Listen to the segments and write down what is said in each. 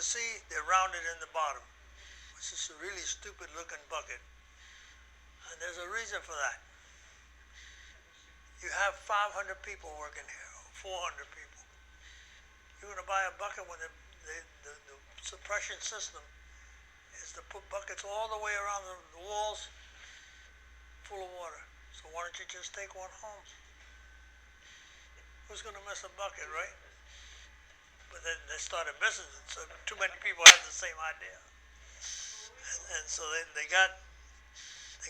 can see they're rounded in the bottom, which is a really stupid looking bucket. And there's a reason for that. You have 500 people working here, or 400 people. You're going to buy a bucket when the suppression system is to put buckets all the way around the walls full of water. So why don't you just take one home? Who's going to miss a bucket, right? But then they started missing it, so too many people had the same idea. And so they got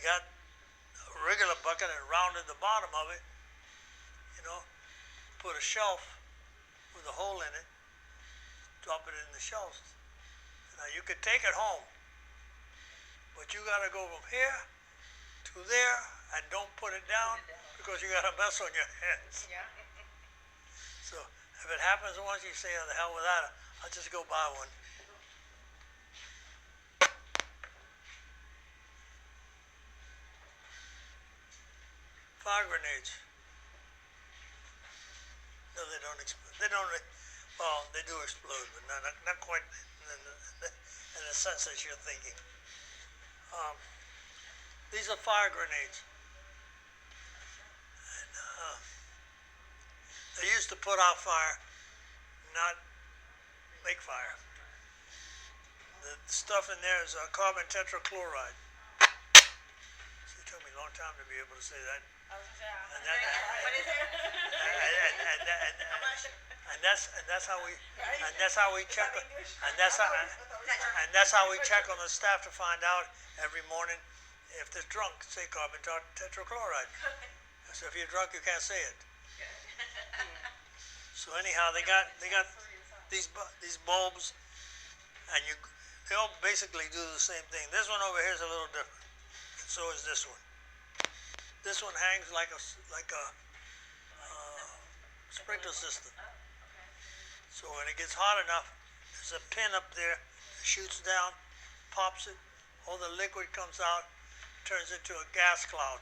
a regular bucket and rounded the bottom of it, you know, put a shelf with a hole in it, drop it in the shelf. Now you could take it home, but you got to go from here to there and don't put it down because you got a mess on your hands. Yeah. So if it happens once, you say, "Oh, the hell with that, I'll just go buy one." Fire grenades. No, they don't explode. They don't. Well, they do explode, but not quite in the sense that you're thinking. These are fire grenades. And, they used to put out fire, not make fire. The stuff in there is carbon tetrachloride. It took me a long time to be able to say that. I was gonna say, And that, what is it? and that's how we check and that's how we check on the staff to find out every morning if they're drunk. Say carbon tetrachloride. So if you're drunk, you can't say it. So anyhow, they got these bulbs, and they all basically do the same thing. This one over here is a little different. And so is this one. This one hangs like a sprinkler system. So when it gets hot enough, there's a pin up there that shoots down, pops it, all the liquid comes out, turns into a gas cloud,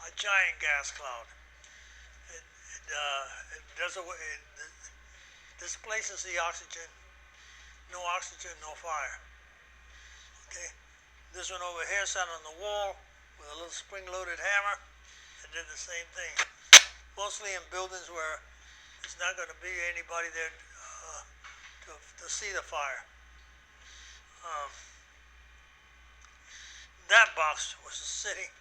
a giant gas cloud. It displaces the oxygen. No oxygen, no fire. Okay. This one over here sat on the wall with a little spring-loaded hammer and did the same thing. Mostly in buildings where there's not going to be anybody there to see the fire. That box was sitting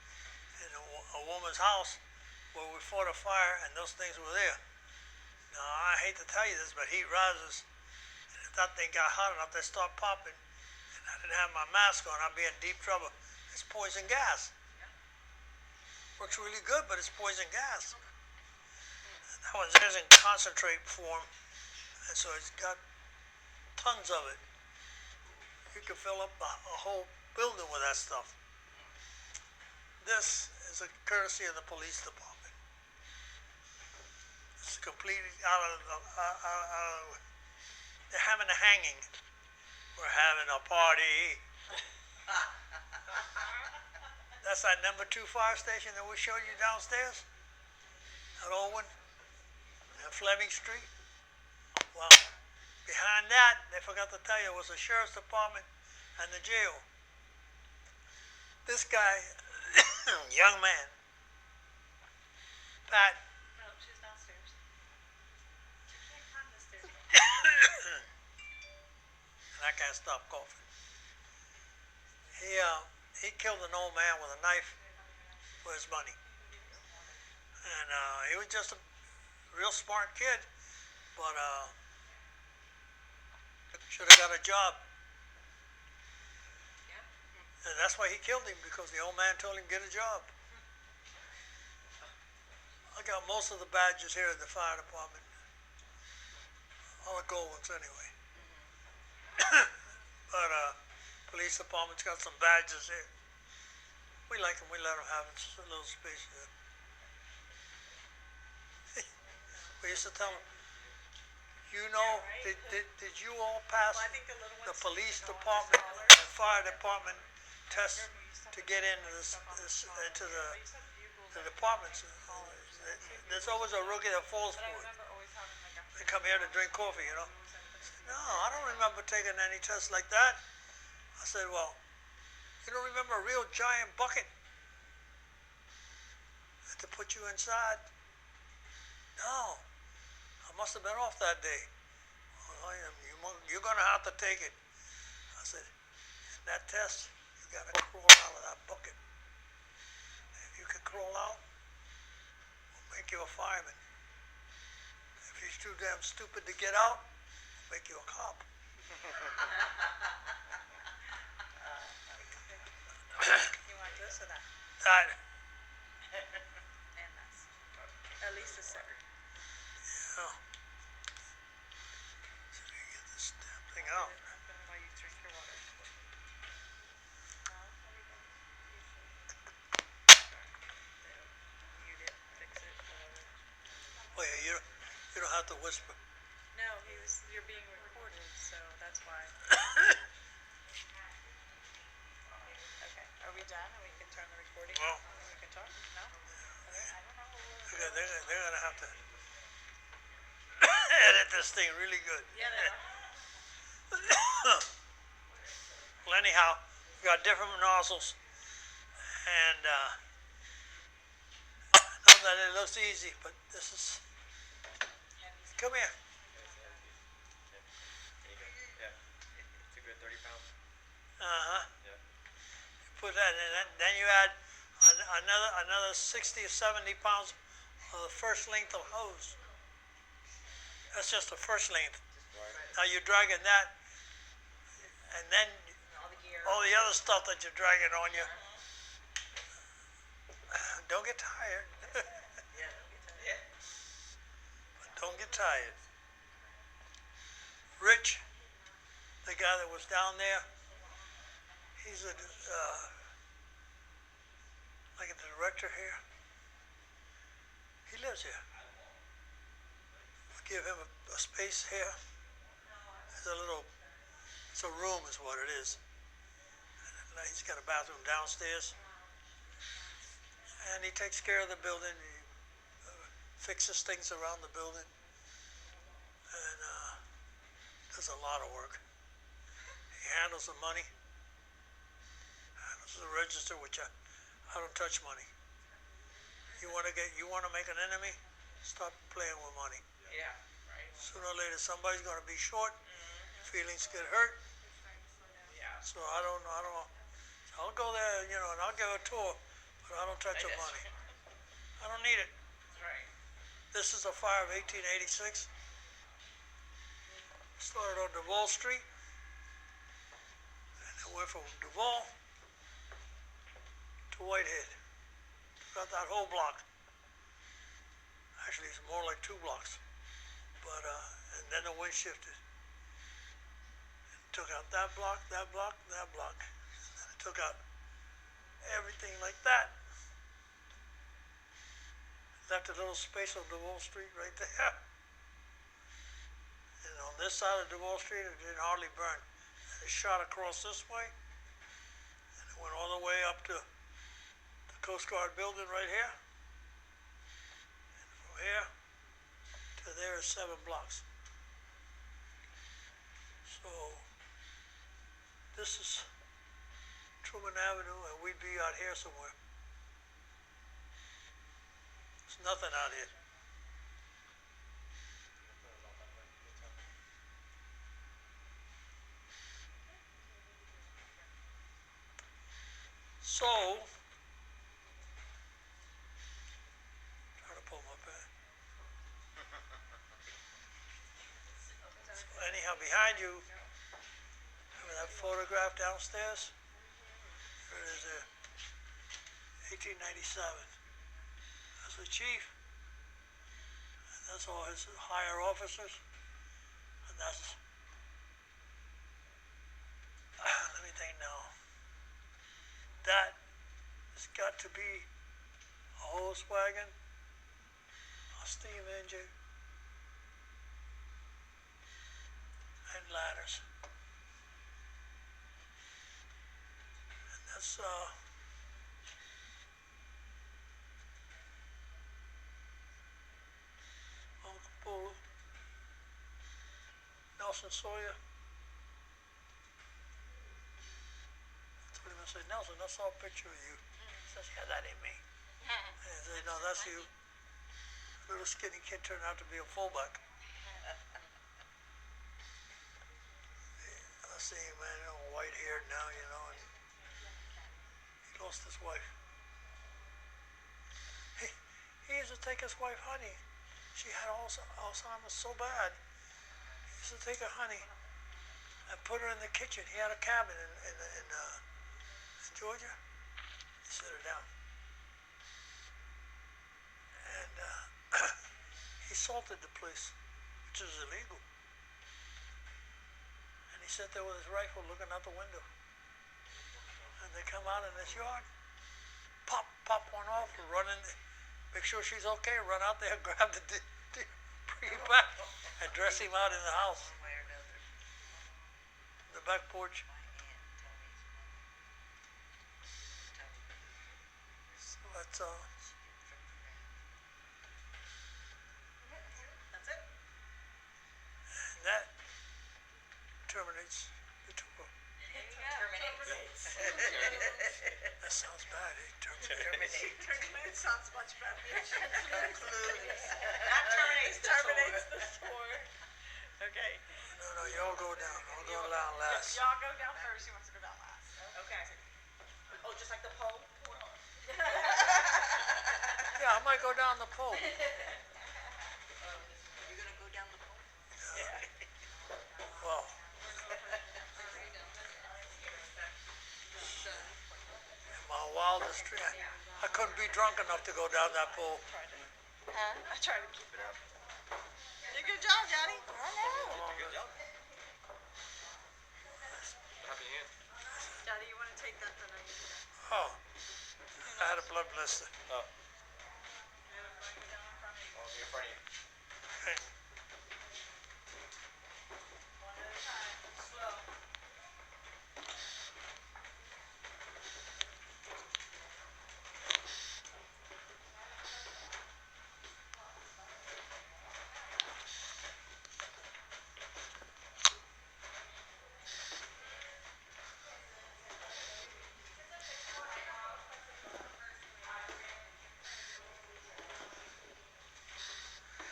in a woman's house where we fought a fire, and those things were there. Now, I hate to tell you this, but heat rises, and if that thing got hot enough, they start popping, and I didn't have my mask on, I'd be in deep trouble. It's poison gas. Works really good, but it's poison gas. And that one's in concentrate form, and so it's got tons of it. You can fill up a whole building with that stuff. This is a courtesy of the police department. It's completely out of they're having a hanging. We're having a party. That's that number 2 fire station that we showed you downstairs. That old one. On Fleming Street. Well, behind that, they forgot to tell you, was the sheriff's department and the jail. This guy, young man, Pat. No, she's downstairs. She can't climb the stairs. And I can't stop coughing. He killed an old man with a knife for his money. And he was just a real smart kid, but should have got a job. And that's why he killed him, because the old man told him get a job. I got most of the badges here at the fire department. All the gold ones anyway. But police department's got some badges here. We like them. We let them have a little space here. We used to tell them, you know, Yeah, right? did you all pass Well, I think the little the ones, police you know, department smaller. and fire department test to get into into the departments? There's always a rookie that falls for But I it. remember always having like a They come here to drink coffee, you know. No, I don't remember taking any tests like that. I said, well, you don't remember a real giant bucket to put you inside? No, I must have been off that day. Well, you're going to have to take it. I said, in that test, you got to crawl out of that bucket. If you can crawl out, we'll make you a fireman. If you're too damn stupid to get out, we'll make you a cop. You want this or that? That, And this. At least a sip. yeah. So you get this damn thing out. Open while you drink your water. Mute it, fix it, whatever. Oh yeah, you don't have to whisper. No, you're being recorded, so that's why. Okay, are we done? And we can turn the recording Well, off and we can talk? No? Okay, I don't know. they're gonna have to edit this thing really good. Yeah, they are. Well, anyhow, we got different nozzles, and not that it looks easy, but this is. Come here. Yeah, it's a good 30 pounds. Yeah. Put that in, then you add another 60 or 70 pounds of the first length of hose. That's just the first length. Right. Now you're dragging that, and then All the gear. all the other stuff that you're dragging on you. Don't get tired. Yeah. Don't get tired. Rich, the guy that was down there, he's like a director here. He lives here. We give him a space here. It's a room is what it is. And he's got a bathroom downstairs. And he takes care of the building. He fixes things around the building. And does a lot of work. He handles the money. Handles the register, which I don't touch money. You want to make an enemy? Stop playing with money. Yeah, right. Sooner or later, somebody's going to be short. Feelings get hurt. Yeah. So I don't. I'll go there, and I'll give a tour, but I don't touch the money. I don't need it. That's right. This is a fire of 1886. Started on Duval Street, and it went from Duval to Whitehead. Got that whole block. Actually, it's more like 2 blocks. But and then the wind shifted. And took out that block, that block, that block. And then it took out everything like that. Left a little space on Duval Street right there. And on this side of Duval Street, it didn't hardly burn. And it shot across this way, and it went all the way up to the Coast Guard building right here. And from here to there is 7 blocks. So this is Truman Avenue, and we'd be out here somewhere. There's nothing out here. So, trying to pull my pen. So anyhow, behind you, remember that photograph downstairs? There it is there. 1897. That's the chief. And that's all his higher officers. And that's, let me think now. That has got to be a hose wagon, a steam engine, and ladders. And that's Uncle Bull. No, Nelson Sawyer. I told him, I said, Nelson, I saw a picture of you. He says, yeah, that ain't me. And I said, no, that's you. Little skinny kid turned out to be a fullback. I see him, man, white haired now, you know, and he lost his wife. He used to take his wife hunting. She had Alzheimer's so bad. He used to take her hunting and put her in the kitchen. He had a cabin in Georgia. He set her down. And he assaulted the police, which is illegal. And he sat there with his rifle looking out the window. And they come out in his yard, pop one off, run in, make sure she's okay, run out there, grab the bring him back, and dress him out in the house. One way or another. The back porch. My aunt, Tony's So that's she did from the ground. That's it? and that terminates the tour. Terminates. That sounds bad, eh? Terminate. Terminate sounds much better. Concludes. That terminates the tour. Okay. No, y'all go down. I'll go down last. Y'all go down first. He wants to go down last. Okay. Oh, just like the pole? Yeah, I might go down the pole. You're gonna go down the pole? Well, in my wildest dream, I couldn't be drunk enough to go down that pole. I try to keep it up. You did a good job, Daddy. I know. Good job. Happy hand. Daddy, you want to take that then? Oh, I had a blood blister. Oh. I'll be in front of you. Okay. One at a time. Slow.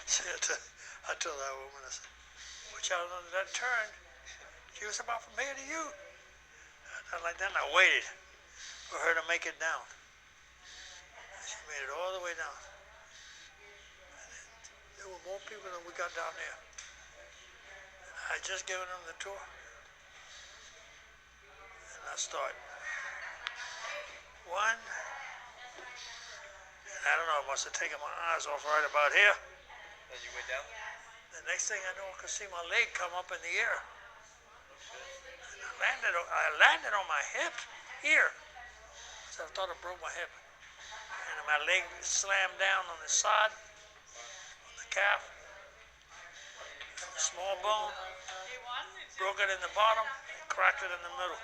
See, I told that woman, I said, watch out under that turn. She was about from here to you. And like that, and I waited for her to make it down. She made it all the way down. And there were more people than we got down there. I had just given them the tour. And I start. One. And I don't know, I must have taken my eyes off right about here. As you went down? The next thing I know, I could see my leg come up in the air. And I landed on my hip here. So I thought I broke my hip. And my leg slammed down on the side, on the calf, and the small bone, You won? broke it in the bottom, and cracked it in the middle.